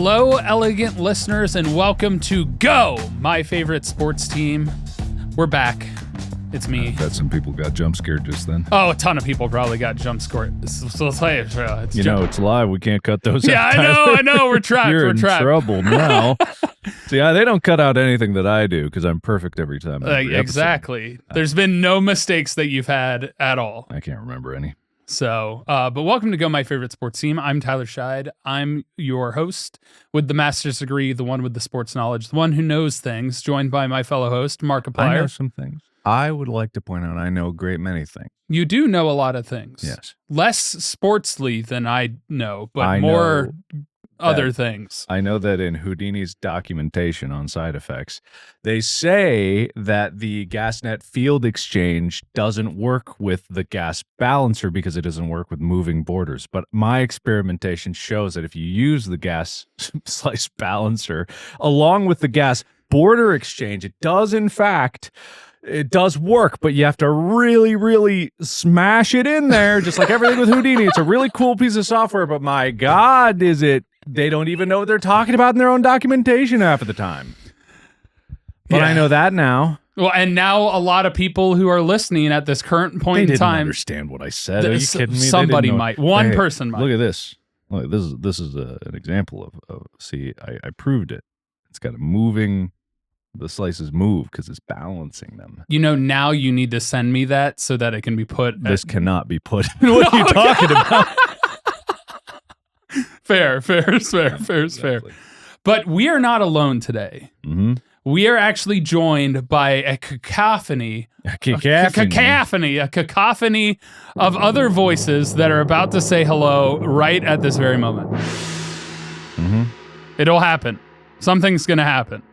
Hello, elegant listeners, and welcome to Go, my favorite sports team. We're back. It's me. I bet some people got jump scared just then. Oh, a ton of people probably got jump scared. So it's it's live. We can't cut those out. Yeah, I know. We're trapped. You're We're in trapped. trouble now. See, they don't cut out anything that I do because I'm perfect every time. Exactly. There's been no mistakes that you've had at all. I can't remember any. So, but welcome to Go, my favorite sports team. I'm Tyler Scheid. I'm your host with the master's degree, the one with the sports knowledge, the one who knows things, joined by my fellow host, Markiplier. I know some things. I would like to point out I know a great many things. You do know a lot of things. Yes. Less sportsly than I know, but I more know other things. I know that in Houdini's documentation on side effects, they say that the gasnet field exchange doesn't work with the gas balancer because it doesn't work with moving borders. But my experimentation shows that if you use the gas slice balancer along with the gas border exchange, it does in fact... It does work, but you have to really, really smash it in there, just like everything with Houdini. It's a really cool piece of software, but my God, they don't even know what they're talking about in their own documentation half of the time. But I know that now. Well, and now a lot of people who are listening at this current point in time... They didn't understand what I said. Are you kidding me? Somebody might. One person might. Look at this. Look, this is an example of see, I proved it. It's got a moving... The slices move because it's balancing them. You know, now you need to send me that so that it can be put... This cannot be put. What are you talking about? Fair. Exactly. But we are not alone today. Mm-hmm. We are actually joined by a cacophony of other voices that are about to say hello right at this very moment. Mm-hmm. It'll happen. Something's going to happen.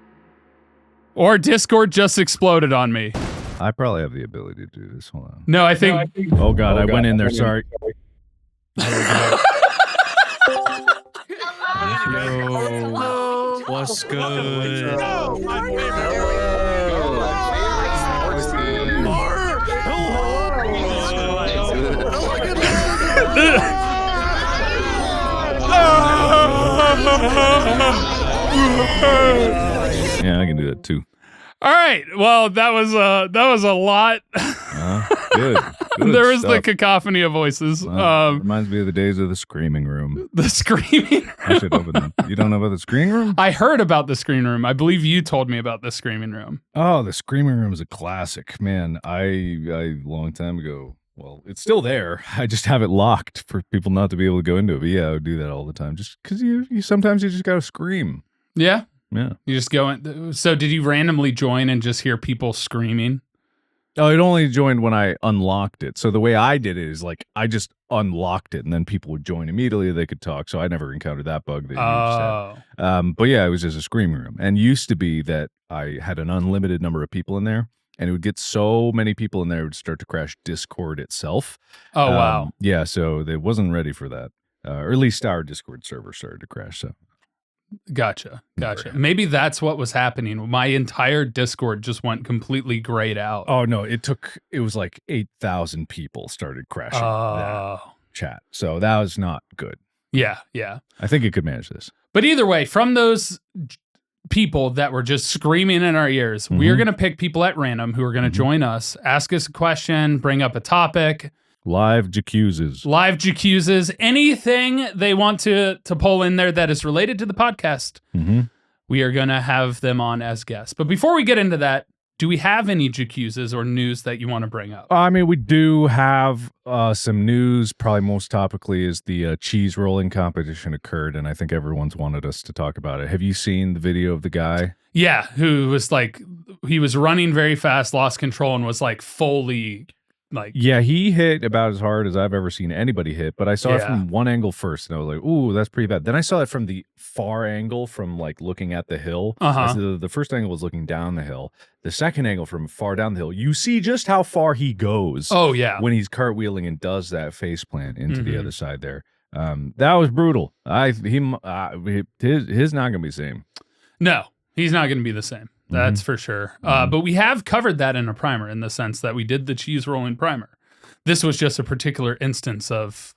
Or Discord just exploded on me. I probably have the ability to do this. Hold on. No, I think... Oh, God, I went in there. Sorry. Hello. What's good? Yeah, I can do that too. All right. Well, that was a lot. Good. There was stuff. the cacophony of voices. Reminds me of the days of the screaming room. The screaming room. I should open them. You don't know about the screaming room? I heard about the screening room. I believe you told me about the screaming room. Oh, the screaming room is a classic, man. I long time ago. Well, it's still there. I just have it locked for people not to be able to go into it. But yeah, I would do that all the time, just because you sometimes you just gotta scream. Yeah. Yeah. You just go in. So did you randomly join and just hear people screaming? Oh, it only joined when I unlocked it. So the way I did it is like I just unlocked it and then people would join immediately. They could talk. So I never encountered that bug that you just had. But yeah, it was just a screaming room. And used to be that I had an unlimited number of people in there and it would get so many people in there it would start to crash Discord itself. Oh, wow. Yeah. So it wasn't ready for that. Or at least our Discord server started to crash. So. Gotcha. Maybe that's what was happening. My entire Discord just went completely grayed out. Oh no, it was like 8,000 people started crashing that chat. So that was not good. Yeah. I think it could manage this. But either way, from those people that were just screaming in our ears, we're going to pick people at random who are going to join us, ask us a question, bring up a topic. Live jacuzzes, anything they want to pull in there that is related to the podcast, we are going to have them on as guests. But before we get into that, do we have any jacuzzes or news that you want to bring up? I mean, we do have some news. Probably most topically is the cheese rolling competition occurred, and I think everyone's wanted us to talk about it. Have you seen the video of the guy? Yeah, who was like, he was running very fast, lost control, and was like fully... Yeah, he hit about as hard as I've ever seen anybody hit, but I saw it from one angle first, and I was like, ooh, that's pretty bad. Then I saw it from the far angle from, like, looking at the hill. The first angle was looking down the hill. The second angle from far down the hill, you see just how far he goes. Oh, yeah. When he's cartwheeling and does that face plant into the other side there. That was brutal. His not going to be the same. No, he's not going to be the same. That's for sure. But we have covered that in a primer in the sense that we did the cheese rolling primer. This was just a particular instance of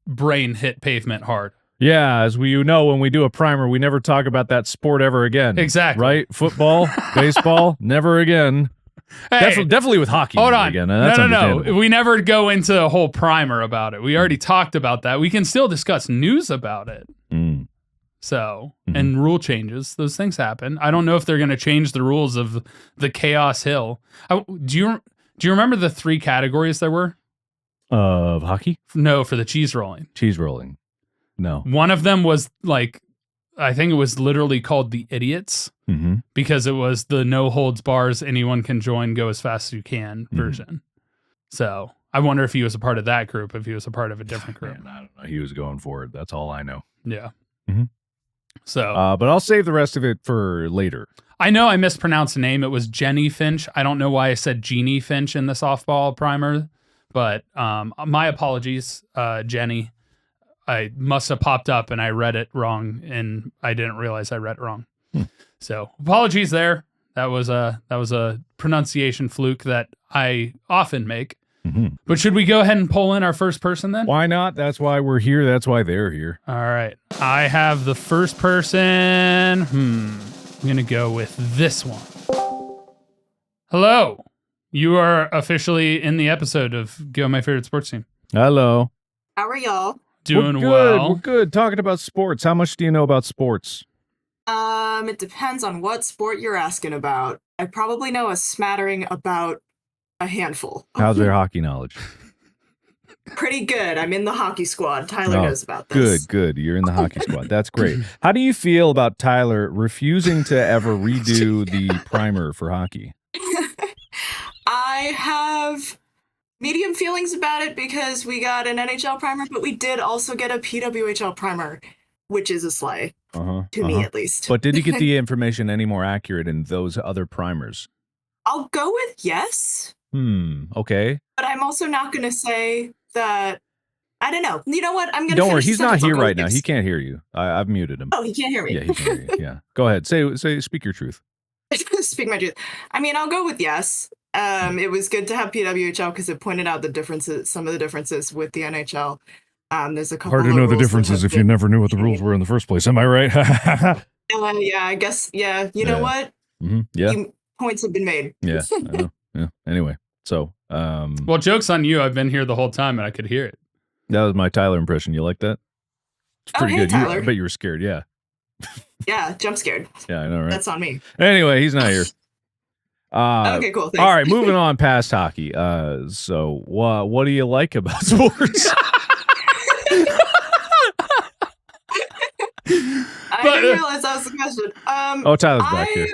brain hit pavement hard. Yeah, as when we do a primer, we never talk about that sport ever again. Exactly. Right? Football, baseball, never again. Hey, Definitely with hockey. hold on. Again. That's No. understandable. We never go into a whole primer about it. We already talked about that. We can still discuss news about it. Mm. So, and rule changes, those things happen. I don't know if they're going to change the rules of the Chaos Hill. Do you remember the 3 categories there were? Of hockey? No, for the cheese rolling. Cheese rolling. No. One of them was like, I think it was literally called the Idiots because it was the no holds bars, anyone can join, go as fast as you can version. So I wonder if he was a part of that group, if he was a part of a different group. Man, I don't know. He was going for it. That's all I know. Yeah. Mhm. So, but I'll save the rest of it for later. I know I mispronounced the name. It was Jenny Finch. I don't know why I said Jeannie Finch in the softball primer, but my apologies, Jenny. I must have popped up and I read it wrong, and I didn't realize I read it wrong. So apologies there. That was a pronunciation fluke that I often make. But should we go ahead and pull in our first person then? Why not? That's why we're here. That's why they're here. All right. I have the first person. I'm going to go with this one. Hello. You are officially in the episode of Go My Favorite Sports Team. Hello. How are y'all? Doing we're good. well. We're good. Talking about sports. How much do you know about sports? It depends on what sport you're asking about. I probably know a smattering about a handful. How's their hockey knowledge? Pretty good. I'm in the hockey squad. Tyler knows about Good, this. good. You're in the hockey squad. That's great. How do you feel about Tyler refusing to ever redo the primer for hockey? I have medium feelings about it because we got an NHL primer, but we did also get a PWHL primer, which is a slay. To me, at least. But did you get the information any more accurate in those other primers? I'll go with yes. Okay. But I'm also not going to say that. I don't know. You know what? I'm going to. Don't worry. He's not here right now. He can't hear you. I've muted him. Oh, he can't hear me. Yeah, he can hear you. Yeah. Go ahead. Speak your truth. Speak my truth. I mean, I'll go with yes. It was good to have PWHL because it pointed out the differences, some of the differences with the NHL. There's a couple. Hard to know the differences if you never knew what the rules were in the first place. Am I right? Yeah, I guess. Yeah, you know what? Yeah. Points have been made. Yeah, I know. Yeah. Anyway, so well, joke's on you. I've been here the whole time and I could hear it. That was my Tyler impression. You like that? It's pretty good. Tyler. I bet you were scared. Yeah. Yeah, jump scared. Yeah, I know, right? That's on me. Anyway, he's not here. Okay, cool. Thanks. All right, moving on past hockey. So what do you like about sports? I didn't realize that was the question. Tyler's back here.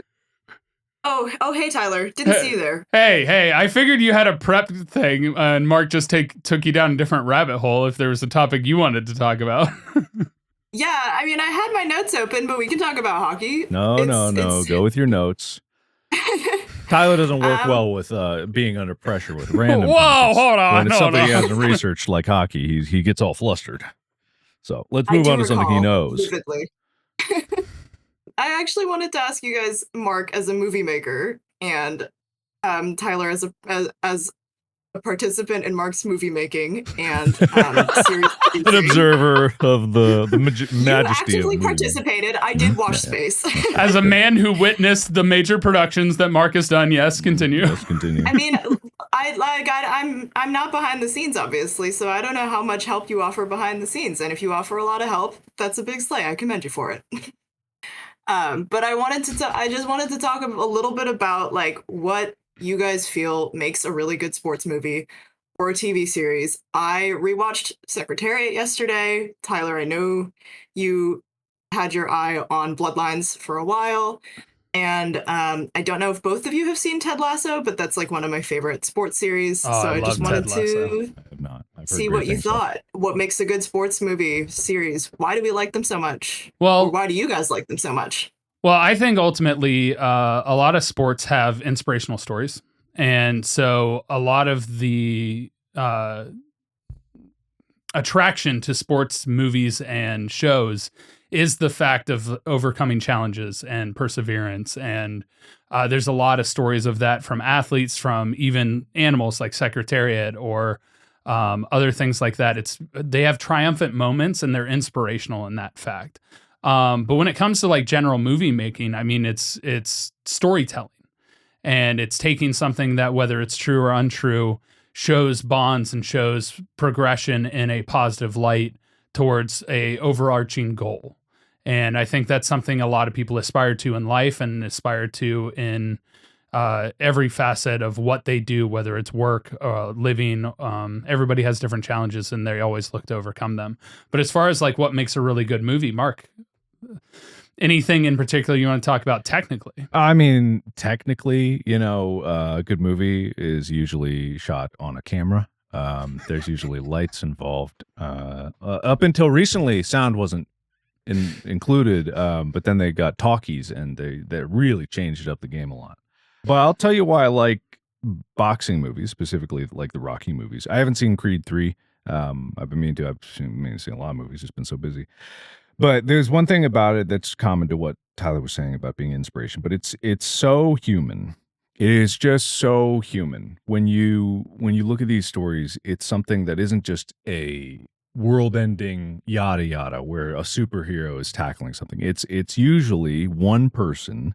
Oh, hey, Tyler. Didn't see you there. Hey, I figured you had a prep thing, and Mark just took you down a different rabbit hole if there was a topic you wanted to talk about. Yeah, I mean, I had my notes open, but we can talk about hockey. No. Go with your notes. Tyler doesn't work well with being under pressure with random. Whoa, hold on. When it's something he hasn't researched like hockey, he gets all flustered. So let's move on to something he knows. Vividly. I actually wanted to ask you guys, Mark, as a movie maker, and Tyler as a participant in Mark's movie making, and series an observer of the majesty you of actively movie. Participated. I did watch Space. As a man who witnessed the major productions that Mark has done, yes, continue. Yes, continue. I mean, I'm not behind the scenes, obviously, so I don't know how much help you offer behind the scenes. And if you offer a lot of help, that's a big slay. I commend you for it. But I just wanted to talk a little bit about like what you guys feel makes a really good sports movie or a TV series. I rewatched Secretariat yesterday. Tyler, I know you had your eye on Bloodlines for a while. And I don't know if both of you have seen Ted Lasso, but that's like one of my favorite sports series. Oh, so I I just love wanted Ted Lasso. to I have not. I've heard see great what you things, thought. What makes a good sports movie series? Why do we like them so much? Well, Or why do you guys like them so much? Well, I think ultimately a lot of sports have inspirational stories. And so a lot of the attraction to sports movies and shows is the fact of overcoming challenges and perseverance. And there's a lot of stories of that from athletes, from even animals like Secretariat or other things like that. They have triumphant moments and they're inspirational in that fact. But when it comes to like general movie making, I mean, it's storytelling, and it's taking something that, whether it's true or untrue, shows bonds and shows progression in a positive light towards a overarching goal. And I think that's something a lot of people aspire to in life and aspire to in every facet of what they do, whether it's work, living. Everybody has different challenges and they always look to overcome them. But as far as like what makes a really good movie, Mark, anything in particular you want to talk about technically? I mean, technically, a good movie is usually shot on a camera. There's usually lights involved. Up until recently, sound wasn't included, but then they got talkies, and they really changed up the game a lot. But I'll tell you why I like boxing movies, specifically like the Rocky movies. I haven't seen Creed 3. I've been meaning to. I've seen a lot of movies. It's been so busy. But there's one thing about it that's common to what Tyler was saying about being inspiration, but it's so human. It is just so human. When you look at these stories, it's something that isn't just a world-ending yada yada where a superhero is tackling something. It's usually one person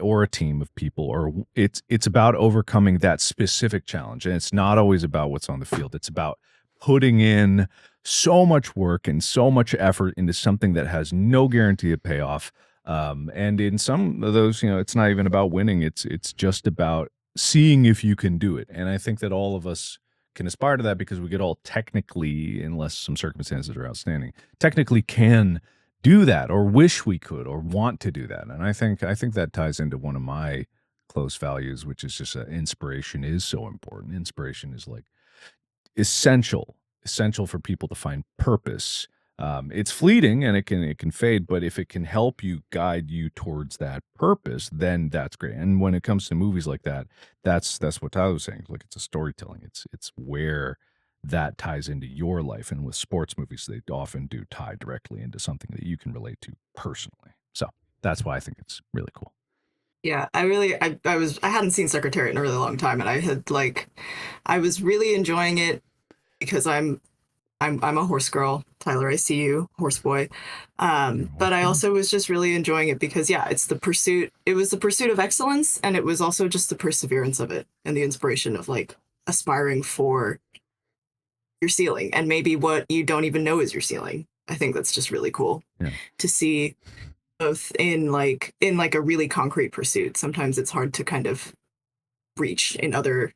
or a team of people, or it's about overcoming that specific challenge. And it's not always about what's on the field. It's about putting in so much work and so much effort into something that has no guarantee of payoff. And in some of those, it's not even about winning. It's just about seeing if you can do it. And I think that all of us can aspire to that because we get all technically, unless some circumstances are outstanding, technically can do that or wish we could or want to do that. And I think that ties into one of my close values, which is just inspiration is so important. Inspiration is like essential for people to find purpose. It's fleeting and it can fade, but if it can help you guide you towards that purpose, then that's great. And when it comes to movies like that, that's what Tyler was saying. Like, it's a storytelling. It's where that ties into your life. And with sports movies, they often do tie directly into something that you can relate to personally. So that's why I think it's really cool. Yeah, I hadn't seen Secretariat in a really long time, and I was really enjoying it because I'm a horse girl. Tyler, I see you, horse boy. But I also was just really enjoying it because, yeah, it was the pursuit of excellence, and it was also just the perseverance of it and the inspiration of like aspiring for your ceiling and maybe what you don't even know is your ceiling. I think that's just really cool to see, both in a really concrete pursuit. Sometimes it's hard to kind of reach in other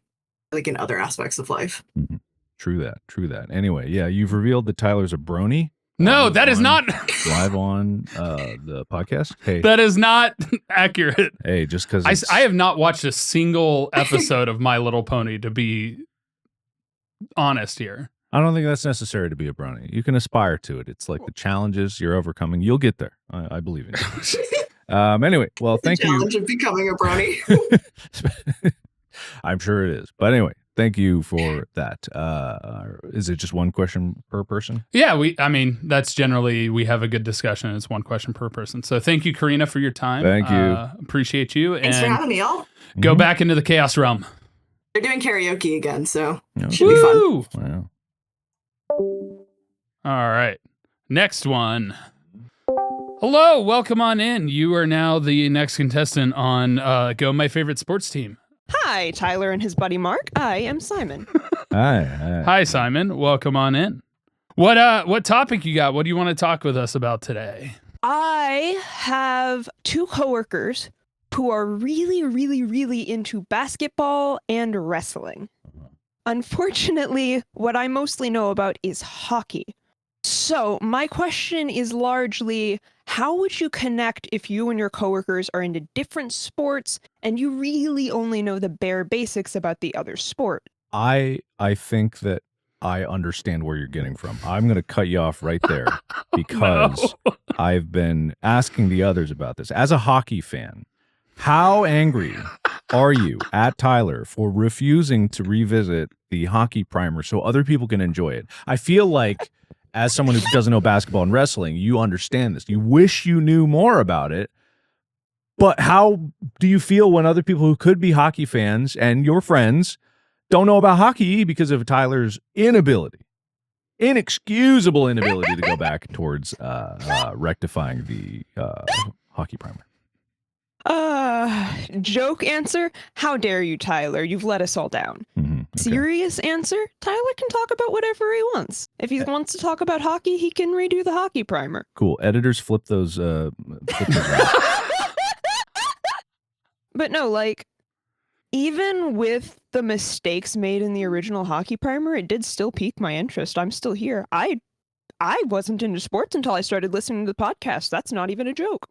aspects of life. Mm-hmm. True that. Anyway, yeah, you've revealed that Tyler's a brony. No, that is not live on the podcast. Hey, that is not accurate. Hey, just because I have not watched a single episode of My Little Pony, to be honest here. I don't think that's necessary to be a brony. You can aspire to it. It's like the challenges you're overcoming. You'll get there. I believe in you. Anyway, well, thank you. Challenge of becoming a brony. I'm sure it is. But anyway, thank you for that. Is it just one question per person? Yeah, that's generally, we have a good discussion. It's one question per person. So thank you, Karina, for your time. Thank you. Appreciate you. Thanks for having me, y'all. Go back into the chaos realm. They're doing karaoke again, so it should be fun. Wow. All right. Next one. Hello, welcome on in. You are now the next contestant on Go My Favorite Sports Team. Hi, Tyler and his buddy Mark. I am Simon. Hi, Simon. Welcome on in. What topic you got? What do you want to talk with us about today? I have two coworkers who are really, really, really into basketball and wrestling. Unfortunately, what I mostly know about is hockey. So my question is largely, how would you connect if you and your coworkers are into different sports and you really only know the bare basics about the other sport? I think that I understand where you're getting from. I'm going to cut you off right there because I've been asking the others about this. As a hockey fan, how angry are you at Tyler for refusing to revisit the hockey primer so other people can enjoy it? I feel like, as someone who doesn't know basketball and wrestling, you understand this. You wish you knew more about it. But how do you feel when other people who could be hockey fans and your friends don't know about hockey because of Tyler's inexcusable inability to go back towards rectifying the hockey primer. Joke answer. How dare you, Tyler? You've let us all down. Okay. Serious answer. Tyler can talk about whatever he wants. If he wants to talk about hockey, he can redo the hockey primer. Cool. Editors flip those. Out. But no, like, even with the mistakes made in the original hockey primer, it did still pique my interest. I'm still here. I wasn't into sports until I started listening to the podcast. That's not even a joke.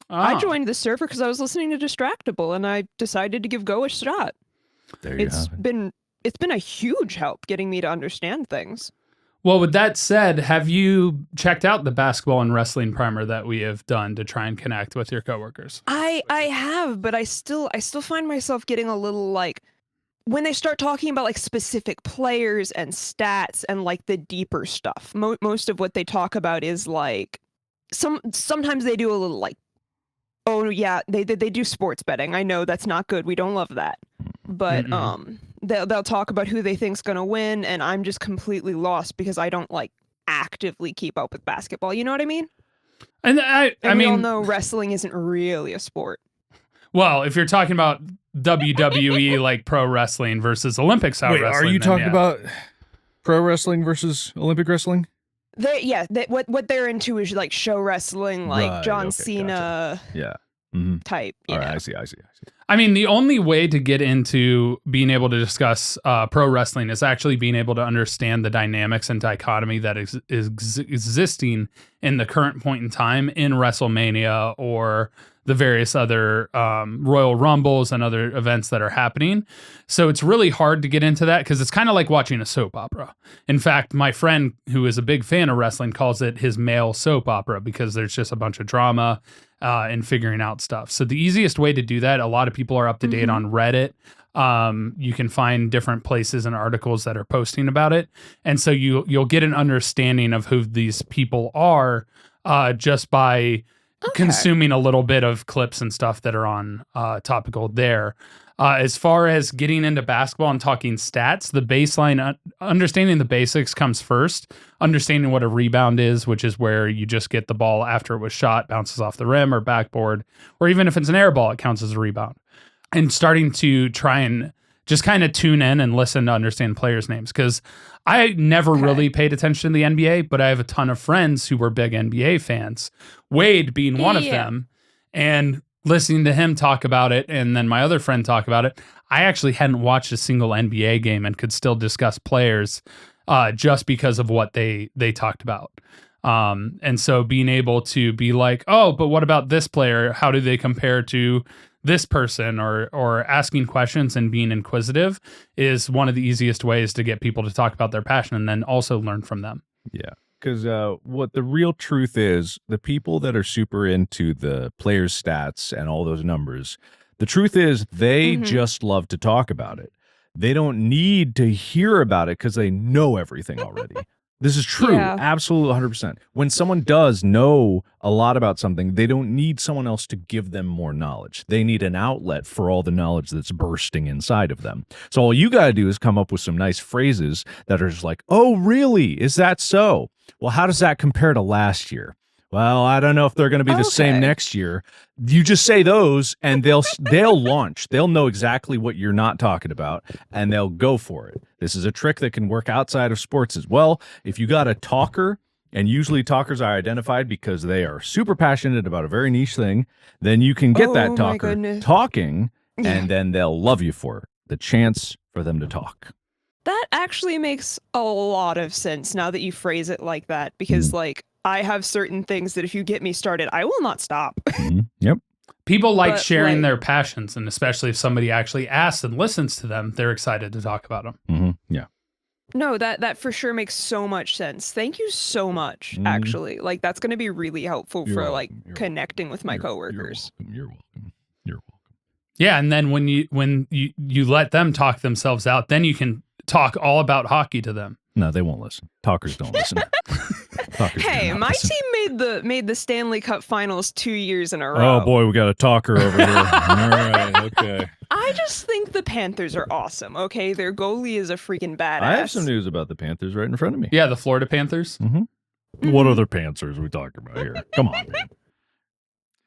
I joined the server because I was listening to Distractable, and I decided to give Go a shot. There you It's been a huge help getting me to understand things. Well, with that said, have you checked out the basketball and wrestling primer that we have done to try and connect with your coworkers? I have, but I still find myself getting a little like when they start talking about like specific players and stats and like the deeper stuff. Most of what they talk about is like sometimes they do a little like, oh yeah, they do sports betting. I know that's not good. We don't love that. But they'll talk about who they think's gonna win, and I'm just completely lost because I don't like actively keep up with basketball. You know what I mean? And I we all mean, know wrestling isn't really a sport. well, if you're talking about WWE like pro wrestling versus Olympic style Wait, wrestling, are you then talking yeah. about pro wrestling versus Olympic wrestling? What they're into is like show wrestling, like Right, John okay, Cena Yeah. type. All Yeah. right, I see. I mean, the only way to get into being able to discuss pro wrestling is actually being able to understand the dynamics and dichotomy that is existing in the current point in time in WrestleMania or the various other Royal Rumbles and other events that are happening. So it's really hard to get into that because it's kind of like watching a soap opera. In fact, my friend who is a big fan of wrestling calls it his male soap opera because there's just a bunch of drama and figuring out stuff. So the easiest way to do that, a lot of people are up to date on Reddit. You can find different places and articles that are posting about it. And so you'll get an understanding of who these people are just by consuming a little bit of clips and stuff that are on topical there. As far as getting into basketball and talking stats, the baseline, understanding the basics comes first. Understanding what a rebound is, which is where you just get the ball after it was shot, bounces off the rim or backboard, or even if it's an air ball, it counts as a rebound. And starting to try and just kind of tune in and listen to understand players' names. Because I never really paid attention to the NBA, but I have a ton of friends who were big NBA fans, Wade being one of them. And listening to him talk about it and then my other friend talk about it, I actually hadn't watched a single NBA game and could still discuss players just because of what they talked about. And so being able to be like, oh, but what about this player? How do they compare to this person, or asking questions and being inquisitive is one of the easiest ways to get people to talk about their passion and then also learn from them. Yeah. Because what the real truth is, the people that are super into the players' stats and all those numbers, the truth is they just love to talk about it. They don't need to hear about it because they know everything already. This is true. Yeah. Absolutely 100%. When someone does know a lot about something, they don't need someone else to give them more knowledge. They need an outlet for all the knowledge that's bursting inside of them. So all you got to do is come up with some nice phrases that are just like, oh, really? Is that so? Well, how does that compare to last year? Well, I don't know if they're going to be the same next year. You just say those and they'll launch. They'll know exactly what you're not talking about and they'll go for it. This is a trick that can work outside of sports as well. If you got a talker, and usually talkers are identified because they are super passionate about a very niche thing, then you can get that talker talking and then they'll love you for it. The chance for them to talk. That actually makes a lot of sense now that you phrase it like that, because like I have certain things that if you get me started, I will not stop. Yep. People like But, sharing like- their passions, and especially if somebody actually asks and listens to them, they're excited to talk about them. Yeah. No, that for sure makes so much sense. Thank you so much, actually. Like, that's going to be really helpful You're for, welcome. like, You're connecting with my coworkers. You're welcome. You're welcome. Yeah, and then when you let them talk themselves out, then you can talk all about hockey to them. No, they won't listen. Talkers don't listen. Talker's Hey, doing my opposite. team made the Stanley Cup Finals 2 years in a row. Oh boy, we got a talker over here. All right, okay. I just think the Panthers are awesome. Okay, their goalie is a freaking badass. I have some news about the Panthers right in front of me. Yeah, the Florida Panthers. Mm-hmm. What other Panthers are we talking about here? Come on, man.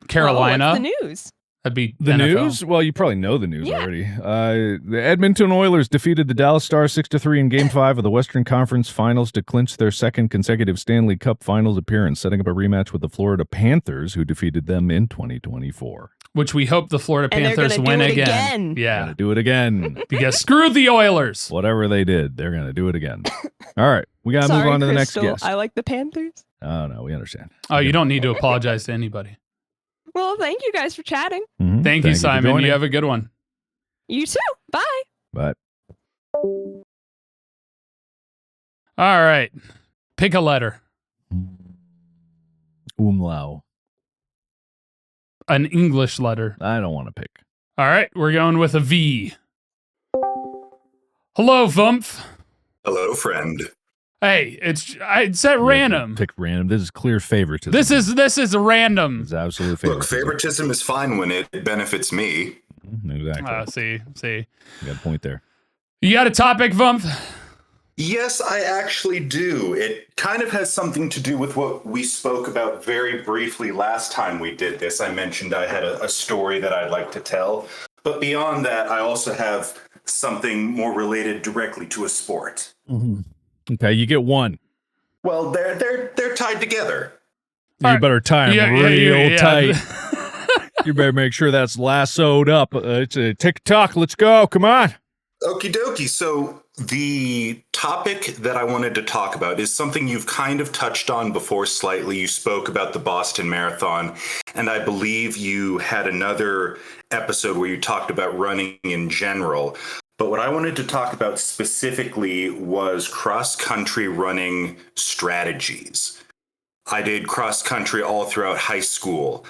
Carolina. What's the news? That'd be The NFL. news? Well, you probably know the news Yeah. already. The Edmonton Oilers defeated the Dallas Stars 6-3 in Game 5 of the Western Conference Finals to clinch their second consecutive Stanley Cup Finals appearance, setting up a rematch with the Florida Panthers, who defeated them in 2024. Which we hope the Florida And they're Panthers gonna win do it again. again. Yeah, Gonna do it again. because screw the Oilers. Whatever they did, they're going to do it again. All right, we got to move Sorry, on to the Crystal, next guest. I like the Panthers. Oh, no, we understand. Oh, you don't need to apologize to anybody. Well, thank you guys for chatting. Mhm. Thank you, for Simon. joining. You have a good one. You too. Bye. But All right. Pick a letter. umlau. An English letter. I don't want to pick. All right. We're going with a V. Hello, Vumph. Hello, friend. Hey, it's at random. Pick random. This is clear favoritism. This is random. It's absolute Look, favoritism. favoritism is fine when it benefits me. Exactly. See. You got a point there. You got a topic, Vumph? Yes, I actually do. It kind of has something to do with what we spoke about very briefly last time we did this. I mentioned I had a story that I'd like to tell. But beyond that, I also have something more related directly to a sport. Mm-hmm. Okay, you get one. Well, they're tied together. You All right. better tie them Yeah, real yeah. tight. You better make sure that's lassoed up. It's a tick-tock. Let's go. Come on. Okie dokie. So the topic that I wanted to talk about is something you've kind of touched on before slightly. You spoke about the Boston Marathon, and I believe you had another episode where you talked about running in general. But what I wanted to talk about specifically was cross-country running strategies. I did cross-country all throughout high school.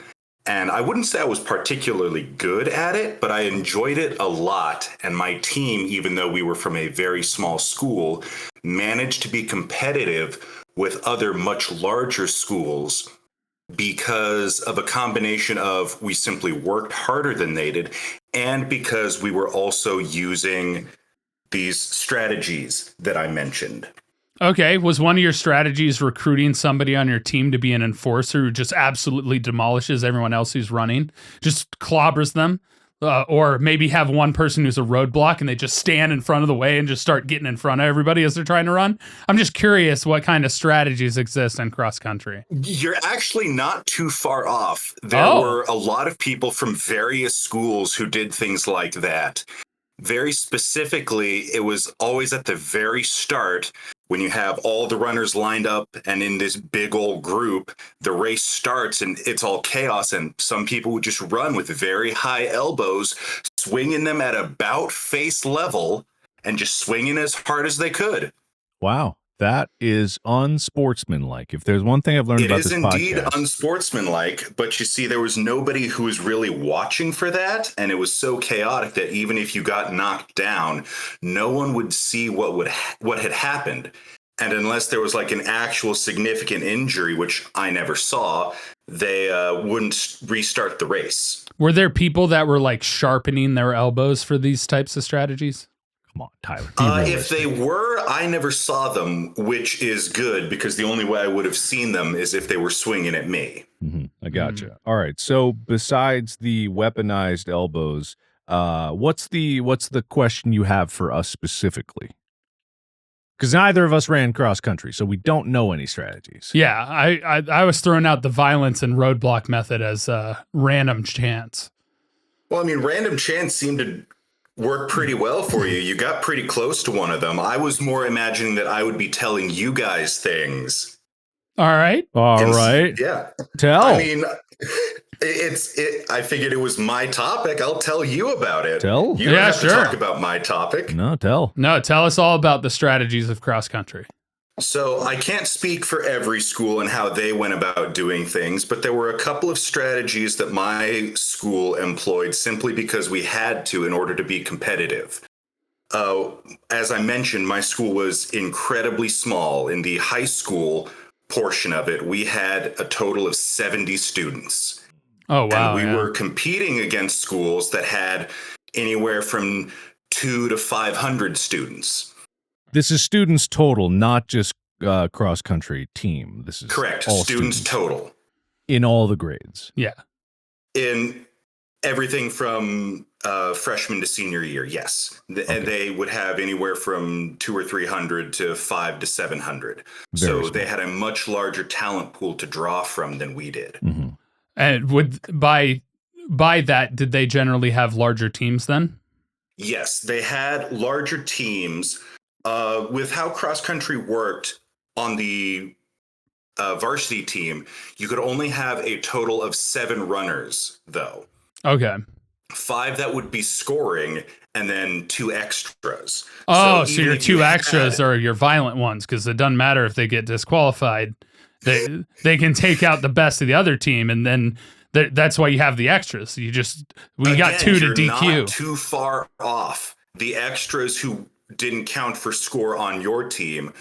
And I wouldn't say I was particularly good at it, but I enjoyed it a lot. And my team, even though we were from a very small school, managed to be competitive with other much larger schools because of a combination of we simply worked harder than they did, and because we were also using these strategies that I mentioned. Okay. Was one of your strategies recruiting somebody on your team to be an enforcer who just absolutely demolishes everyone else who's running, just clobbers them? Or maybe have one person who's a roadblock and they just stand in front of the way and just start getting in front of everybody as they're trying to run? I'm just curious what kind of strategies exist in cross country. You're actually not too far off. There were a lot of people from various schools who did things like that. Very specifically, it was always at the very start when you have all the runners lined up and in this big old group, the race starts and it's all chaos. And some people would just run with very high elbows, swinging them at about face level and just swinging as hard as they could. Wow. That is unsportsmanlike. If there's one thing I've learned It about is this indeed podcast. unsportsmanlike, but you see, there was nobody who was really watching for that, and it was so chaotic that even if you got knocked down, no one would see what had happened. And unless there was like an actual significant injury, which I never saw, they wouldn't restart the race. Were there people that were like sharpening their elbows for these types of strategies? Come on, Tyler. If they were, I never saw them, which is good because the only way I would have seen them is if they were swinging at me. Mm-hmm. I gotcha. All right. So besides the weaponized elbows, what's the question you have for us specifically? Because neither of us ran cross country, so we don't know any strategies. Yeah, I was throwing out the violence and roadblock method as a random chance. Well, I mean, random chance seemed to work pretty well for you. You got pretty close to one of them. I was more imagining that I would be telling you guys things. All right. All right. Yeah. Tell. I mean, I figured it was my topic. I'll tell you about it. Tell? You don't Yeah, have sure. to talk about my topic. No, tell. No, tell us all about the strategies of cross country. So I can't speak for every school and how they went about doing things, but there were a couple of strategies that my school employed simply because we had to in order to be competitive. As I mentioned, my school was incredibly small. In the high school, portion of it, we had a total of 70 students. Oh, wow. And we were competing against schools that had anywhere from 200 to 500 students. This is students total, not just cross country team. This is correct. All students total. In all the grades. Yeah. In everything from freshman to senior year, yes. And they would have anywhere from 200 or 300 to 500 to 700. So they had a much larger talent pool to draw from than we did. Mm-hmm. And by that, did they generally have larger teams then? Yes, they had larger teams. With how cross country worked on the varsity team, you could only have a total of 7 runners, though. Okay. 5 that would be scoring, and then 2 extras. Oh, so your 2 extras are your violent ones, because it doesn't matter if they get disqualified. They can take out the best of the other team, and then that's why you have the extras. We got 2 to DQ. Not too far off. The extras who didn't count for score on your team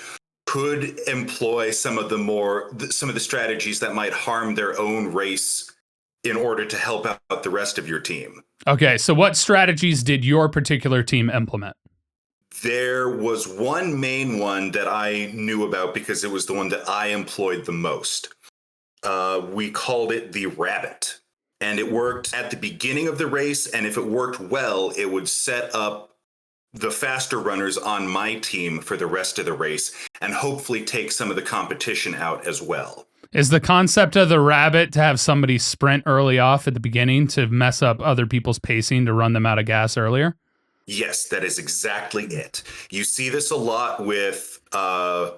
could employ some of the strategies that might harm their own race in order to help out the rest of your team. Okay, so what strategies did your particular team implement? There was one main one that I knew about because it was the one that I employed the most. We called it the rabbit, and it worked at the beginning of the race. And if it worked well, it would set up the faster runners on my team for the rest of the race and hopefully take some of the competition out as well. Is the concept of the rabbit to have somebody sprint early off at the beginning to mess up other people's pacing to run them out of gas earlier? Yes, that is exactly it. You see this a lot with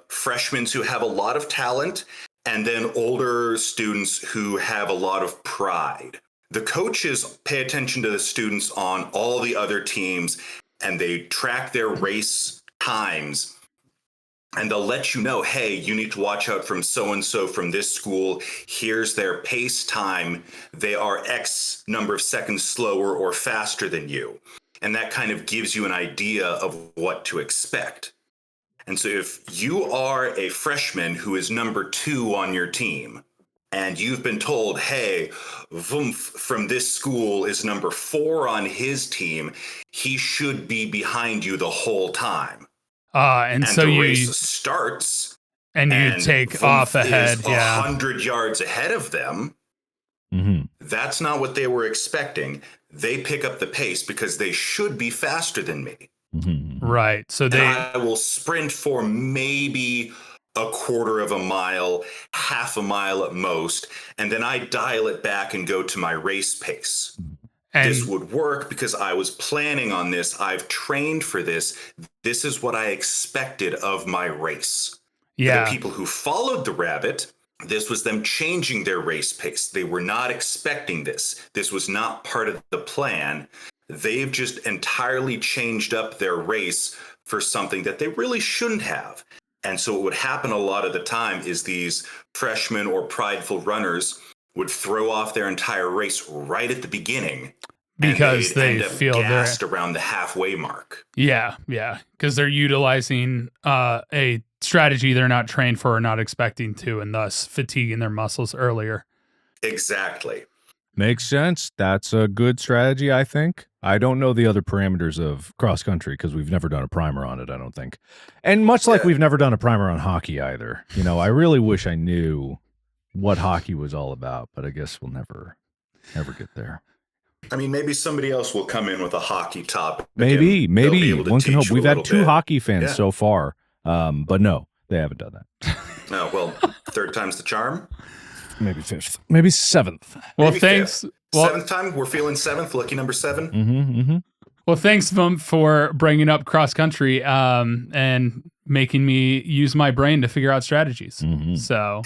freshmen who have a lot of talent and then older students who have a lot of pride. The coaches pay attention to the students on all the other teams, and they track their race times. And they'll let you know, hey, you need to watch out from so-and-so from this school. Here's their pace time. They are X number of seconds slower or faster than you. And that kind of gives you an idea of what to expect. And so if you are a freshman who is number 2 on your team, and you've been told, hey, Vumph from this school is number 4 on his team, he should be behind you the whole time. And so the you race starts, and you take Vumph off ahead, is 100 yards ahead of them. Mm-hmm. That's not what they were expecting. They pick up the pace because they should be faster than me. Mm-hmm. Right. So I will sprint for maybe a quarter of a mile, half a mile at most, and then I dial it back and go to my race pace. And this would work because I was planning on this. I've trained for this. This is what I expected of my race. Yeah. For the people who followed the rabbit, this was them changing their race pace. They were not expecting this. This was not part of the plan. They've just entirely changed up their race for something that they really shouldn't have. And so what would happen a lot of the time is these freshmen or prideful runners would throw off their entire race right at the beginning because they end up feel gassed around the halfway mark. Yeah, because they're utilizing a strategy they're not trained for or not expecting to, and thus fatiguing their muscles earlier. Exactly. Makes sense. That's a good strategy, I think. I don't know the other parameters of cross country because we've never done a primer on it, I don't think. And much like we've never done a primer on hockey either. You know, I really wish I knew what hockey was all about, but I guess we'll never get there. I mean, maybe somebody else will come in with a hockey topic. Maybe. One can hope. We've had 2 hockey fans so far, but no, they haven't done that. No, well, 3rd time's the charm. Maybe 5th. Maybe 7th. Well, maybe thanks. 5th. Well, 7th time, we're feeling 7th, lucky number 7. Mm-hmm, mm-hmm. Well, thanks, Vumph, for bringing up cross country and making me use my brain to figure out strategies. Mm-hmm. So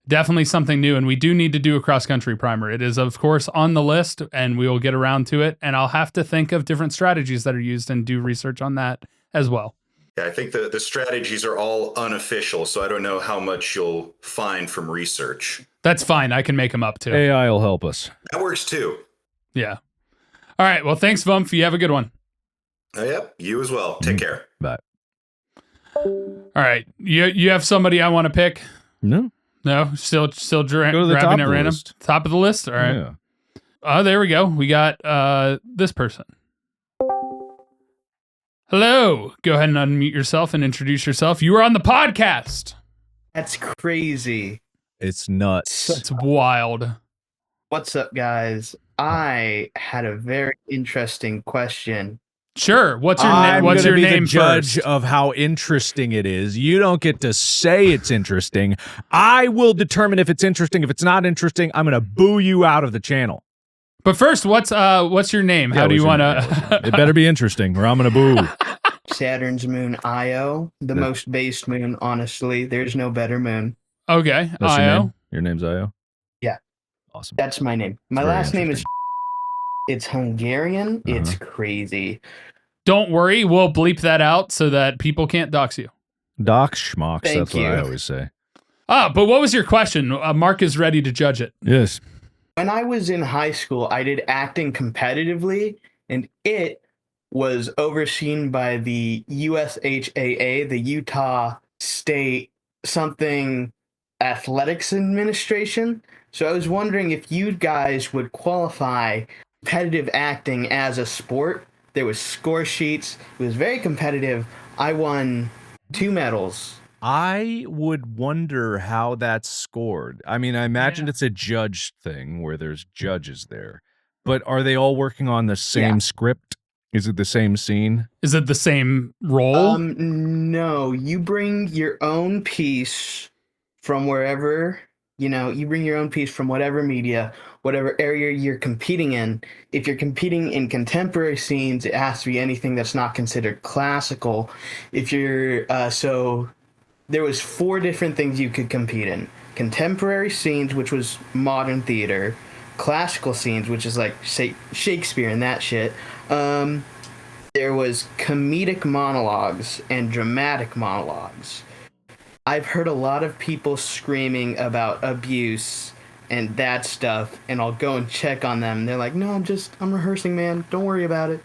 definitely something new. And we do need to do a cross country primer. It is, of course, on the list, and we will get around to it. And I'll have to think of different strategies that are used and do research on that as well. Yeah, I think the strategies are all unofficial, so I don't know how much you'll find from research. That's fine. I can make them up too. AI will help us. That works too. Yeah. All right. Well, thanks, Vumph. You have a good one. Yep. You as well. Take care. Bye. All right. You have somebody I want to pick. No. No, still Go to the top grabbing of at the random. list. Top of the list. All right. Yeah. Oh, there we go. We got this person. Hello. Go ahead and unmute yourself and introduce yourself. You are on the podcast. That's crazy. It's nuts. It's wild. What's up, guys? I had a very interesting question. Sure. What's your I'm What's gonna your be name the judge first? of how interesting it is. You don't get to say it's interesting. I will determine if it's interesting. If it's not interesting, I'm gonna boo you out of the channel. But first, what's your name? How do you want to? It better be interesting, or I'm gonna boo. Saturn's moon Io, the most based moon, honestly. There's no better moon. Okay. That's your Io. name? Your name's Io? Yeah. Awesome. That's my name. My very last name is interesting. it's Hungarian. It's crazy. Don't worry. We'll bleep that out so that people can't dox you. Doc Schmox, Thank that's what you. I always say. But what was your question? Mark is ready to judge it. Yes. When I was in high school, I did acting competitively, and it was overseen by the USHAA, the Utah State something athletics administration. So I was wondering if you guys would qualify competitive acting as a sport. There was score sheets. It was very competitive. I won 2 medals. I would wonder how that's scored. I mean, I imagine Yeah. it's a judge thing where there's judges there. But are they all working on the same script? Is it the same scene? Is it the same role? No, you bring your own piece from wherever, you bring your own piece from whatever media, whatever area you're competing in. If you're competing in contemporary scenes, it has to be anything that's not considered classical. If you're, so there was 4 different things you could compete in. Contemporary scenes, which was modern theater. Classical scenes, which is like, say, Shakespeare and that shit. There was comedic monologues and dramatic monologues. I've heard a lot of people screaming about abuse and that stuff, and I'll go and check on them. They're like, no, I'm rehearsing, man. Don't worry about it.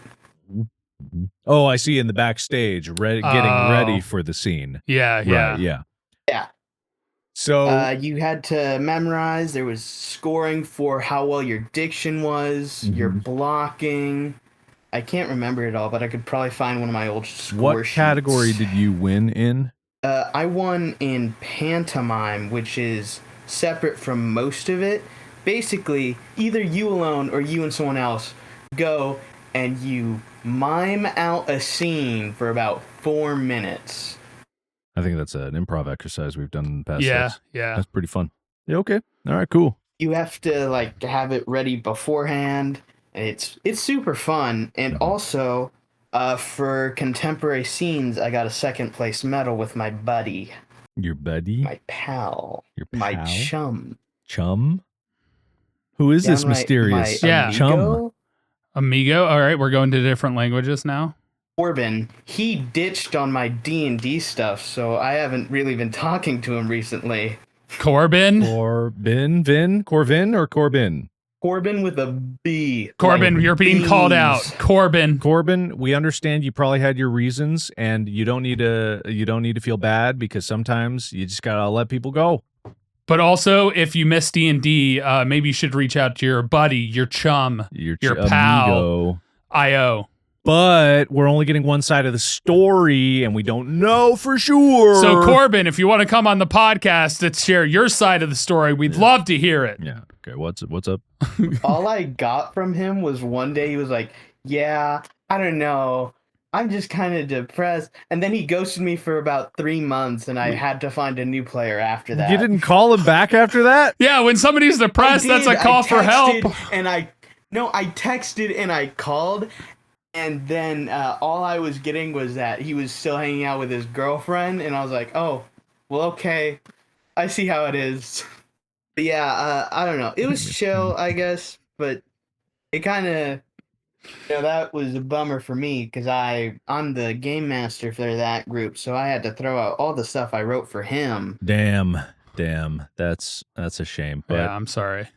Oh, I see in the backstage, getting ready for the scene. Yeah. Right, yeah. Yeah. So You had to memorize. There was scoring for how well your diction was, your blocking. I can't remember it all, but I could probably find one of my old score what sheets. category did you win in? I won in pantomime, which is separate from most of it. Basically, either you alone or you and someone else go and you mime out a scene for about 4 minutes. I think that's an improv exercise we've done in the past. Yeah. That's pretty fun. Yeah, okay. All right, cool. You have to have it ready beforehand, and it's super fun. And also, for contemporary scenes, I got a 2nd place medal with my buddy, Your buddy? my pal, Your my pal? chum. Chum? Who is this Downright mysterious my Yeah. chum? amigo, Amigo. All right. We're going to different languages now. Corbin. He ditched on my D&D stuff, so I haven't really been talking to him recently. Corbin. Corvin or Corbin? Corbin with a B. Corbin, like you're being called out. beans. Corbin. We understand you probably had your reasons, and you don't need to feel bad because sometimes you just gotta let people go. But also, if you miss D&D, maybe you should reach out to your buddy, your chum, your pal, amigo. IO. But we're only getting one side of the story, and we don't know for sure. So, Corbin, if you want to come on the podcast to share your side of the story, we'd love to hear it. Yeah. Okay. What's up? All I got from him was one day he was like, yeah, I don't know. I'm just kind of depressed. And then he ghosted me for about 3 months, and I had to find a new player after that. You didn't call him back after that? Yeah, when somebody's depressed, that's a call for help. I texted and I called. And then all I was getting was that he was still hanging out with his girlfriend. And I was like, oh, well, okay. I see how it is. But yeah, I don't know. It was chill, I guess. But it kind of, that was a bummer for me because I'm the game master for that group. So I had to throw out all the stuff I wrote for him. Damn. That's a shame. But Yeah, I'm sorry.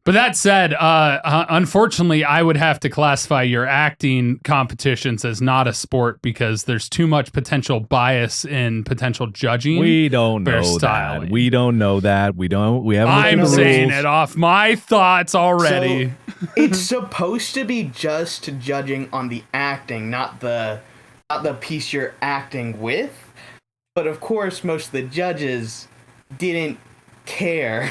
But that said, unfortunately, I would have to classify your acting competitions as not a sport because there's too much potential bias in potential judging. We don't know styling. that. We don't know that. We haven't. I'm saying it off my thoughts already. So, it's supposed to be just judging on the acting, not the piece you're acting with. But of course, most of the judges didn't care.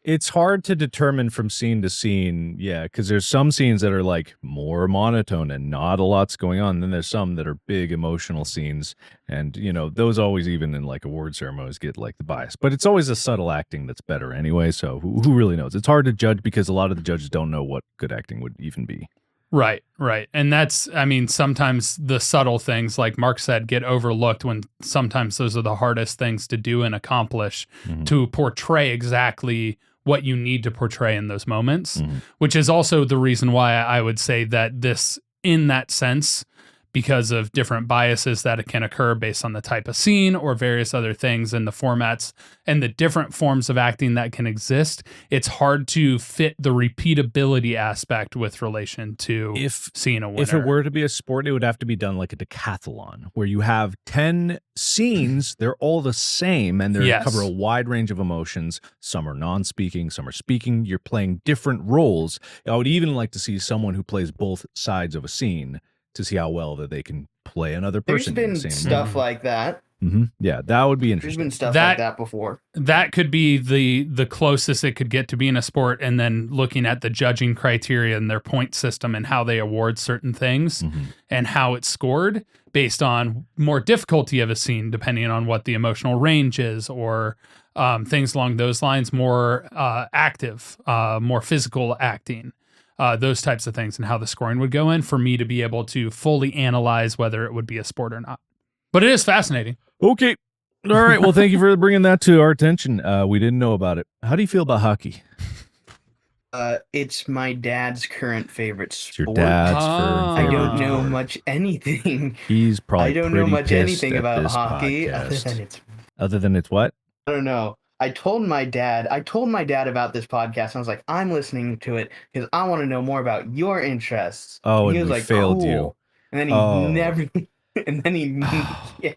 It's hard to determine from scene to scene, yeah, because there's some scenes that are like more monotone and not a lot's going on. Then there's some that are big emotional scenes, and those always, even in like award ceremonies, get like the bias. But it's always a subtle acting that's better anyway. So who really knows? It's hard to judge because a lot of the judges don't know what good acting would even be. Right. And that's, sometimes the subtle things, like Mark said, get overlooked when sometimes those are the hardest things to do and accomplish to portray exactly what you need to portray in those moments, which is also the reason why I would say that this, in that sense, because of different biases that can occur based on the type of scene or various other things and the formats and the different forms of acting that can exist, it's hard to fit the repeatability aspect with relation to seeing a winner. If it were to be a sport, it would have to be done like a decathlon, where you have 10 scenes, they're all the same, and they cover a wide range of emotions. Some are non-speaking, some are speaking. You're playing different roles. I would even like to see someone who plays both sides of a scene to see how well that they can play another person. There's been in the same stuff like that. Yeah, that would be interesting. There's been stuff like that before. That could be the closest it could get to being a sport, and then looking at the judging criteria and their point system and how they award certain things and how it's scored based on more difficulty of a scene, depending on what the emotional range is, or things along those lines, more active, more physical acting. Those types of things and how the scoring would go in for me to be able to fully analyze whether it would be a sport or not. But it is fascinating. Okay. All right. Well, thank you for bringing that to our attention. We didn't know about it. How do you feel about hockey? It's my dad's current favorite sport. It's your dad's I favorite don't know sport. much anything. He's probably I don't know much pretty anything pissed at about this hockey podcast. Other than it's what? I don't know. I told my dad about this podcast, and I was like, I'm listening to it because I want to know more about your interests. Oh, and he and was we like, failed cool. you. And then he never, and then he, yeah.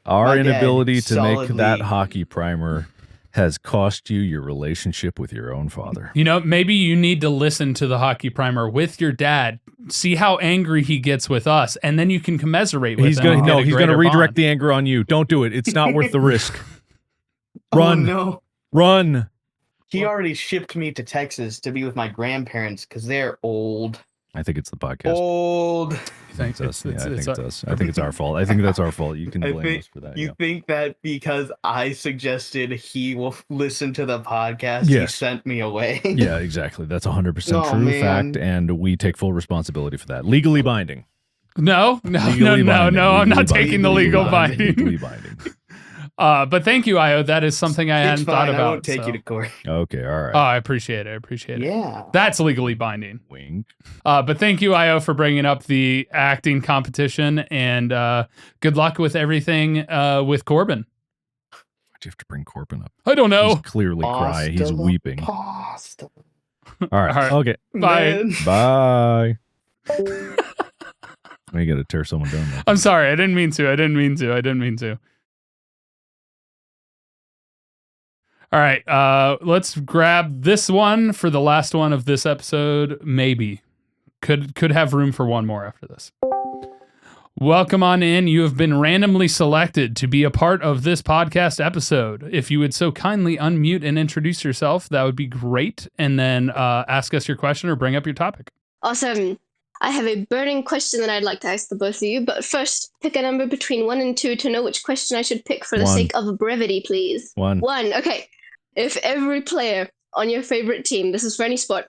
Our My dad inability to make that solidly- hockey primer has cost you your relationship with your own father. Maybe you need to listen to the hockey primer with your dad, see how angry he gets with us, and then you can commiserate with him. He's going to redirect the anger on you. Don't do it. It's not worth the risk. Run. Oh, no. Run. He already shipped me to Texas to be with my grandparents because they're old. I think it's the podcast. Old. I think it's us. Yeah, I think it's us. I think it's our fault. I think that's our fault. You can blame us for that. You think that because I suggested he will listen to the podcast, he sent me away? Yeah, exactly. That's 100% Oh, true man. fact, and we take full responsibility for that. Legally binding. No, I'm not taking the legal binding. Legally binding. But thank you, Io. That is something I hadn't thought about. I won't take you to court. Okay, all right. Oh, I appreciate it. Yeah. That's legally binding. Wink. But thank you, Io, for bringing up the acting competition, and good luck with everything with Corbin. Why'd you have to bring Corbin up? I don't know. He's clearly crying. He's weeping. Pasta. All right. Okay. Bye. Man. Bye. You got to tear someone down. Though. I'm sorry. I didn't mean to. All right, let's grab this one for the last one of this episode. Maybe could have room for one more after this. Welcome on in. You have been randomly selected to be a part of this podcast episode. If you would so kindly unmute and introduce yourself, that would be great. And then ask us your question or bring up your topic. Awesome. I have a burning question that I'd like to ask the both of you, but first, pick a number between 1 and 2 to know which question I should pick for the 1. sake of brevity, please. 1. 1, okay. If every player on your favorite team, this is for any sport,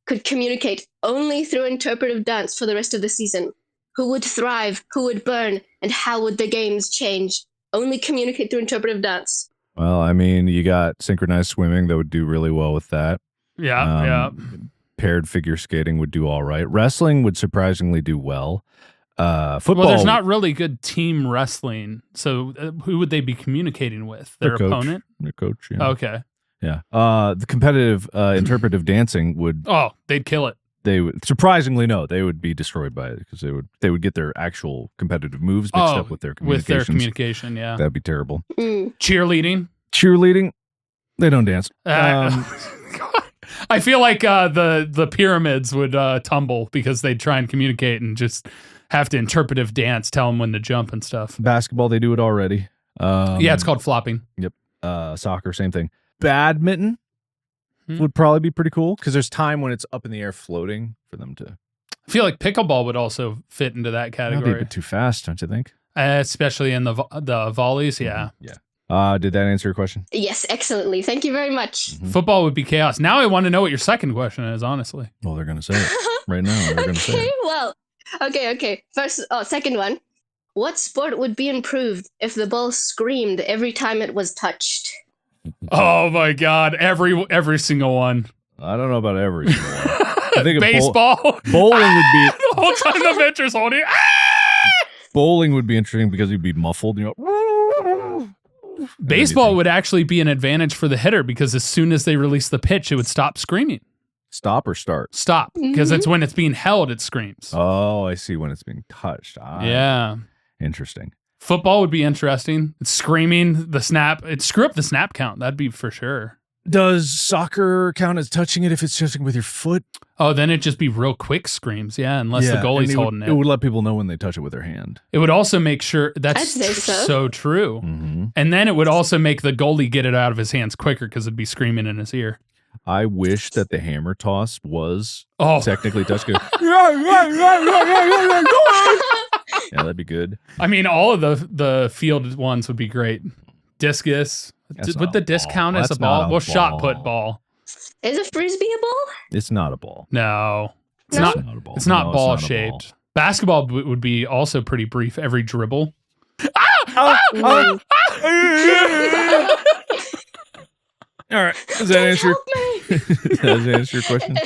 could communicate only through interpretive dance for the rest of the season, who would thrive, who would burn, and how would the games change? Only communicate through interpretive dance. Well, I mean, you got synchronized swimming that would do really well with that. Yeah. Paired figure skating would do all right. Wrestling would surprisingly do well. Football. Well, there's not really good team wrestling, so who would they be communicating with? Their coach. opponent? Their coach. Yeah. Okay. Yeah. The competitive interpretive dancing would. Oh, they'd kill it. They would surprisingly no. They would be destroyed by it because they would get their actual competitive moves mixed up with their communication. Yeah, that'd be terrible. Cheerleading. They don't dance. I feel like the pyramids would tumble because they'd try and communicate and just have to interpretive dance, tell them when to jump and stuff. Basketball, they do it already. Yeah, it's called flopping. Yep. Soccer, same thing. Badminton would probably be pretty cool because there's time when it's up in the air floating for them to. I feel like pickleball would also fit into that That'd be a category, bit too fast, don't you think? especially in the volleys. Yeah. Yeah. Did that answer your question? Yes, excellently. Thank you very much. Football would be chaos. Now I want to know what your second question is, honestly. Well, they're going to say it right now. They're going to say it. Well, okay. Second one. What sport would be improved if the ball screamed every time it was touched? Oh my God. Every single one. I don't know about every single one. I think baseball. Bowling would be the whole time the pitcher's holding. Bowling would be interesting because you'd be muffled. Baseball would actually be an advantage for the hitter because as soon as they release the pitch, it would stop screaming. Stop or start? Stop, because it's when it's being held, it screams. Oh, I see. When it's being touched. Yeah. Interesting. Football would be interesting. It's screaming, the snap. It'd screw up the snap count. That'd be for sure. Does soccer count as touching it if it's touching with your foot? Oh, then it'd just be real quick screams. Yeah, unless the goalie's holding it. It would let people know when they touch it with their hand. It would also make sure that's I'd say so true. And then it would also make the goalie get it out of his hands quicker because it'd be screaming in his ear. I wish that the hammer toss was technically touching. Yeah, that'd be good. I mean, all of the field ones would be great. Discus. Would the disc count as a ball? Well, shot put ball. Is a frisbee a ball? It's not a ball. No. It's No? not a ball. It's not No, ball it's not a ball. shaped. Basketball would be also pretty brief. Every dribble. All right. Does that answer? Help me. Does that answer your question?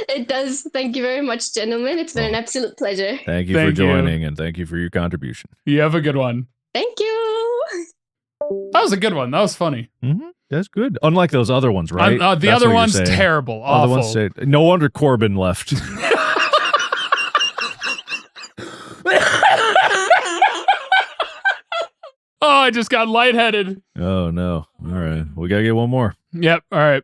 It does. Thank you very much, gentlemen. It's been an absolute pleasure. Thank you for joining and thank you for your contribution. You have a good one. Thank you. That was a good one. That was funny. That's good. Unlike those other ones, right? The That's other what you're one's saying. terrible. Other Awful. ones say, no wonder Corbin left. Oh, I just got lightheaded. Oh, no. All right. We got to get one more. Yep. All right.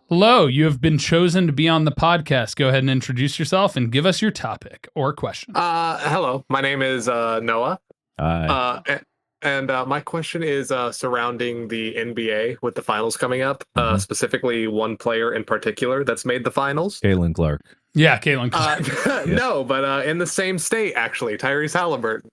Hello, you have been chosen to be on the podcast. Go ahead and introduce yourself and give us your topic or question. Hello, my name is Noah. Hi. And my question is surrounding the NBA with the finals coming up, specifically one player in particular that's made the finals. Caitlin Clark. Yeah, Caitlin Clark. No, but in the same state, actually, Tyrese Halliburton.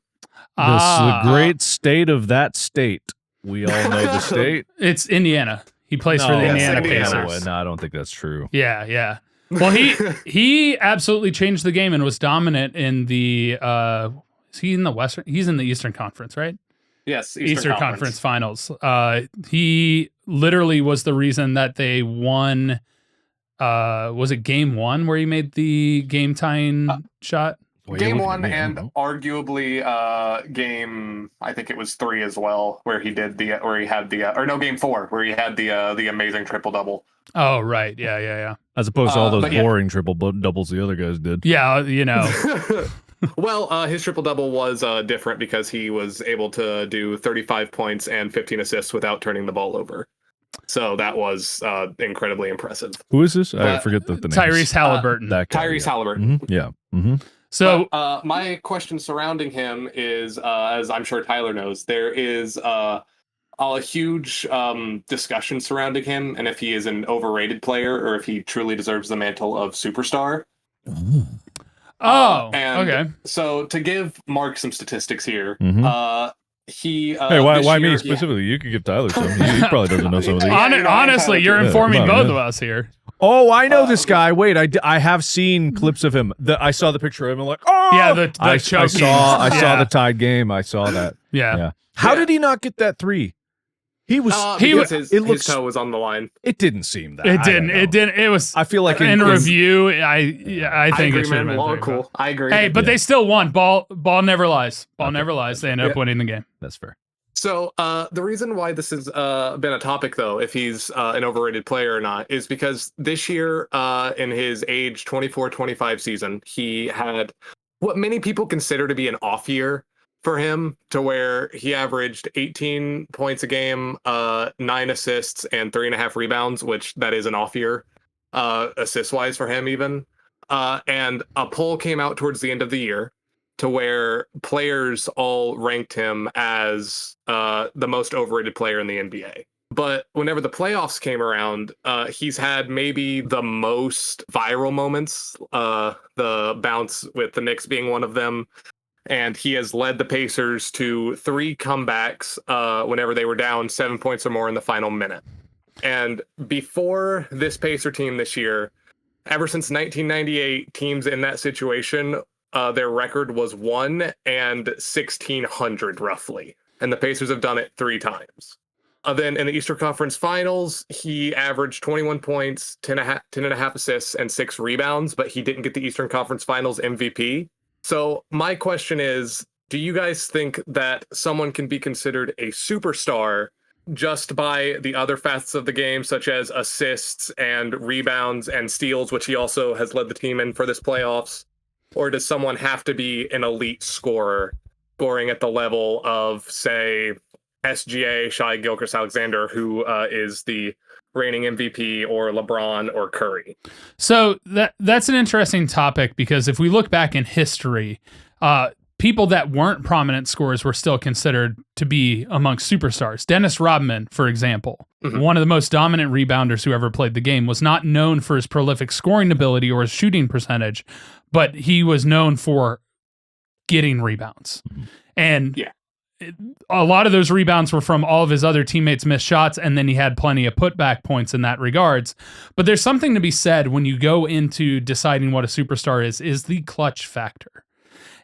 The great state of that state. We all know the state. It's Indiana. He plays for the Indiana Pacers. No, I don't think that's true. Yeah. Well, he absolutely changed the game and was dominant in the is he in the Western? He's in the Eastern Conference, right? Yes, Eastern Conference Finals. He literally was the reason that they won. Was it game 1 where he made the game tying shot? Game 1 and arguably game, I think it was 3 as well, where he did game 4 where he had the amazing triple double. Oh right, yeah. As opposed to all those boring triple doubles the other guys did. Yeah, you know. Well, his triple double was different because he was able to do 35 points and 15 assists without turning the ball over. So that was incredibly impressive. Who is this? I forget the name. Tyrese Halliburton. That guy, Tyrese Halliburton. Yeah. Mm-hmm. So my question surrounding him is, as I'm sure Tyler knows, there is a huge discussion surrounding him and if he is an overrated player or if he truly deserves the mantle of superstar. Okay. So to give Mark some statistics here, he hey, why me specifically? You could give Tyler some. He probably doesn't know some of these. Honestly, you're informing both of us here. Oh, I know this guy. Wait, I have seen clips of him. I saw the picture of him. I'm like, oh, yeah, I saw the tied game. I saw that. Yeah. How did he not get that 3? He was. His toe was on the line. It didn't seem that. It didn't. It was. I feel like in review. I think agree, it should have been man. Cool. I agree. Hey, but they still won. Ball never lies. Ball never lies. They end up winning the game. That's fair. So the reason why this has been a topic, though, if he's an overrated player or not, is because this year in his age 24-25 season, he had what many people consider to be an off year for him, to where he averaged 18 points a game, 9 assists, and 3.5 rebounds, which that is an off year assist-wise for him even. And a poll came out towards the end of the year to where players all ranked him as the most overrated player in the NBA. But whenever the playoffs came around, he's had maybe the most viral moments, the bounce with the Knicks being one of them. And he has led the Pacers to 3 comebacks whenever they were down 7 points or more in the final minute. And before this Pacer team this year, ever since 1998, teams in that situation, their record was 1 and 1,600 roughly. And the Pacers have done it 3 times. Then in the Eastern Conference Finals, he averaged 21 points, 10.5 assists, and 6 rebounds, but he didn't get the Eastern Conference Finals MVP. So my question is, do you guys think that someone can be considered a superstar just by the other facets of the game, such as assists and rebounds and steals, which he also has led the team in for this playoffs? Or does someone have to be an elite scorer, scoring at the level of, say, SGA, Shai Gilgeous-Alexander, who is the reigning MVP, or LeBron or Curry? So that's an interesting topic, because if we look back in history, people that weren't prominent scorers were still considered to be amongst superstars. Dennis Rodman, for example, one of the most dominant rebounders who ever played the game, was not known for his prolific scoring ability or his shooting percentage, but he was known for getting rebounds. And a lot of those rebounds were from all of his other teammates' missed shots, and then he had plenty of putback points in that regards. But there's something to be said when you go into deciding what a superstar is the clutch factor.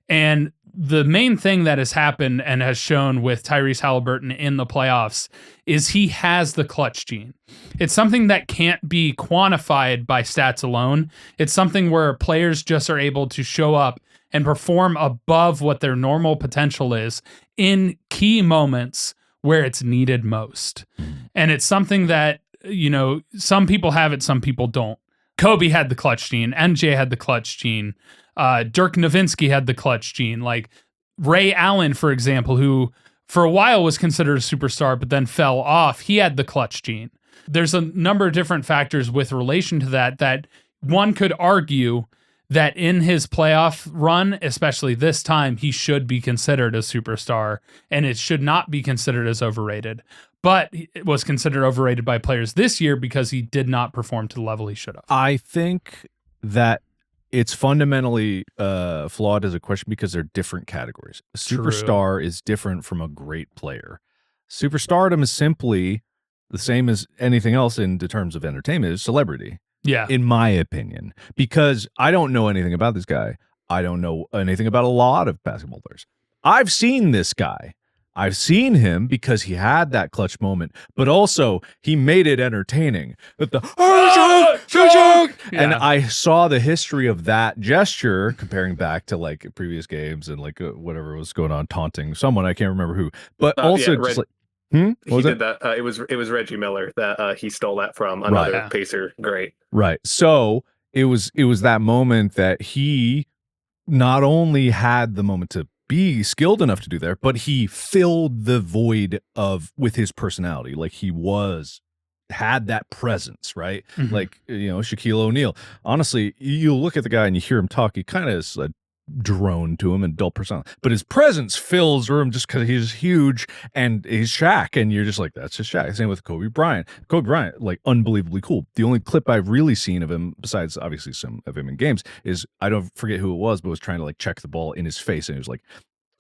And the main thing that has happened and has shown with Tyrese Halliburton in the playoffs is he has the clutch gene. It's something that can't be quantified by stats alone. It's something where players just are able to show up and perform above what their normal potential is in key moments where it's needed most. And it's something that, you know, some people have it, some people don't. Kobe had the clutch gene. MJ had the clutch gene. Dirk Nowitzki had the clutch gene. Like Ray Allen, for example, who for a while was considered a superstar, but then fell off. He had the clutch gene. There's a number of different factors with relation to that one could argue that in his playoff run, especially this time, he should be considered a superstar, and it should not be considered as overrated. But it was considered overrated by players this year because he did not perform to the level he should have. I think that it's fundamentally flawed as a question because they're different categories. A superstar is different from a great player. Superstardom is simply the same as anything else in terms of entertainment, is celebrity. Yeah. In my opinion, because I don't know anything about this guy. I don't know anything about a lot of basketball players. I've seen this guy. I've seen him because he had that clutch moment, but also he made it entertaining. With the and I saw the history of that gesture comparing back to like previous games and like whatever was going on, taunting someone, I can't remember who, but also just like. He did that. It was Reggie Miller that he stole that from, another Pacer great. Right. So it was that moment that he not only had the moment to be skilled enough to do there, but he filled the void with his personality. Like he had that presence, right? Mm-hmm. Like, you know, Shaquille O'Neal. Honestly, you look at the guy and you hear him talk, he kind of is a drone to him and dull persona, but his presence fills room just because he's huge and he's Shaq, and you're just like, that's just Shaq. Same with Kobe Bryant. Kobe Bryant, like unbelievably cool. The only clip I've really seen of him, besides obviously some of him in games, is I don't forget who it was, but was trying to like check the ball in his face, and he was like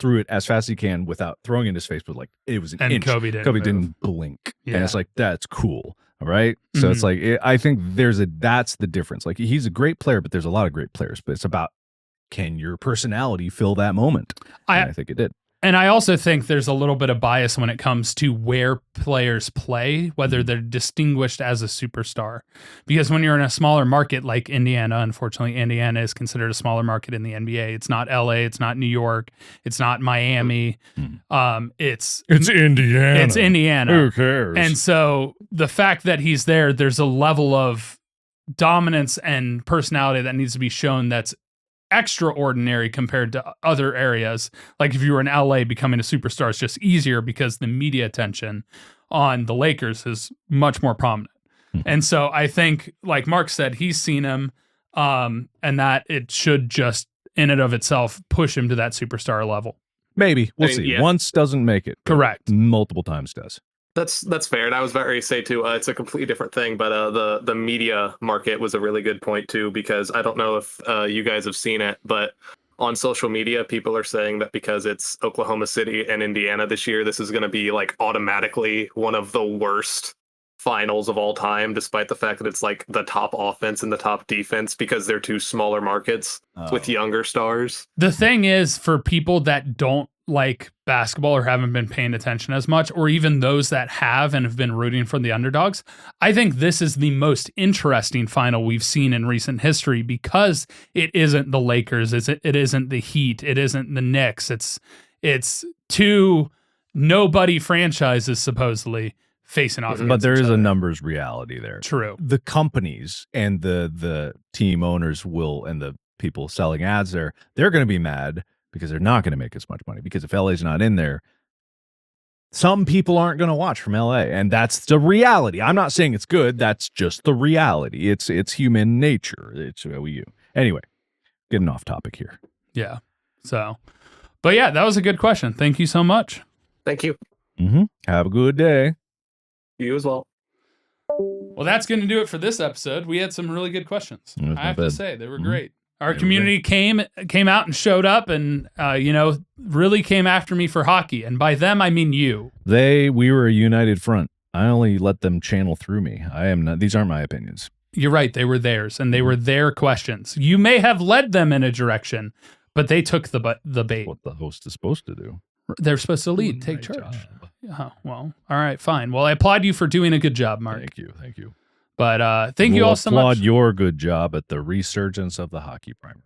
threw it as fast as he can without throwing it in his face, but like it was an inch. Kobe didn't blink. Yeah. And it's like, that's cool. All right. So it's like, I think that's the difference. Like he's a great player, but there's a lot of great players, but it's about, can your personality fill that moment? I think it did. And I also think there's a little bit of bias when it comes to where players play, whether they're distinguished as a superstar. Because when you're in a smaller market like Indiana, unfortunately, Indiana is considered a smaller market in the NBA. It's not LA, it's not New York, it's not Miami. It's Indiana. It's Indiana. Who cares? And so the fact that he's there, there's a level of dominance and personality that needs to be shown that's extraordinary compared to other areas. Like if you were in LA, becoming a superstar is just easier because the media attention on the Lakers is much more prominent. And so I think, like Mark said, he's seen him, and that it should just in and of itself push him to that superstar level. Maybe. We'll see. Yeah. Once doesn't make it. Correct. Multiple times does. That's fair, and I was about to say too. It's a completely different thing, but the media market was a really good point too, because I don't know if you guys have seen it, but on social media, people are saying that because it's Oklahoma City and Indiana this year, this is going to be like automatically one of the worst finals of all time, despite the fact that it's like the top offense and the top defense, because they're two smaller markets with younger stars. The thing is, for people that don't like basketball or haven't been paying attention as much, or even those that have and have been rooting for the underdogs, I think this is the most interesting final we've seen in recent history, because it isn't the Lakers, it isn't the Heat, it isn't the Knicks. It's two nobody franchises supposedly facing off. But there each is a other. numbers reality there. True. The companies and the team owners will, and the people selling ads there, they're going to be mad because they're not going to make as much money. Because if LA's not in there, some people aren't going to watch from LA, and that's the reality. I'm not saying it's good. That's just the reality. It's human nature. It's what we do. Anyway, getting off topic here. Yeah. So, but yeah, that was a good question. Thank you so much. Thank you. Have a good day. You as well. Well, that's going to do it for this episode. We had some really good questions. It was I not have to bad. say they were great. Our They were community came out and showed up, and really came after me for hockey. And by them, I mean you. We were a united front. I only let them channel through me. I am not. These aren't my opinions. You're right. They were theirs, and they were their questions. You may have led them in a direction, but they took the bait. What the host is supposed to do. They're supposed to lead, take My charge. job. Oh, well, all right, fine. Well, I applaud you for doing a good job, Mark. Thank you. But thank you We'll all so much. applaud your good job at the resurgence of the hockey primer.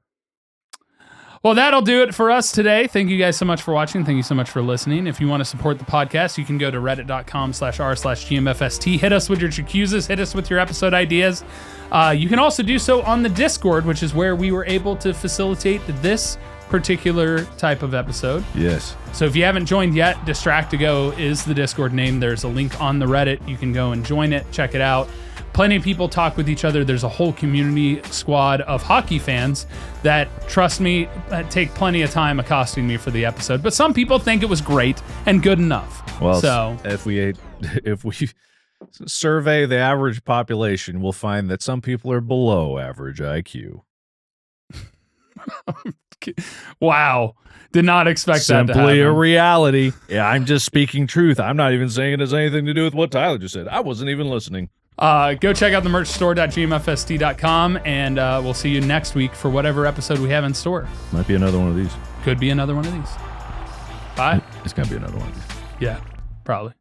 Well, that'll do it for us today. Thank you guys so much for watching. Thank you so much for listening. If you want to support the podcast, you can go to reddit.com/r/GMFST. Hit us with your accuses. Hit us with your episode ideas. You can also do so on the Discord, which is where we were able to facilitate this particular type of episode. Yes. So if you haven't joined yet, Distractago is the Discord name. There's a link on the Reddit. You can go and join it, check it out. Plenty of people talk with each other. There's a whole community squad of hockey fans that, trust me, take plenty of time accosting me for the episode. But some people think it was great and good enough. Well, so if we survey the average population, we'll find that some people are below average IQ. wow, did not expect that to Simply a happen. reality. Yeah, I'm just speaking truth. I'm not even saying it has anything to do with what Tyler just said. I wasn't even listening. Go check out the merch store.gmfst.com, and we'll see you next week for whatever episode we have in store. Might be another one of these. Could be another one of these. Bye. It's gonna be another one of these. Yeah, probably.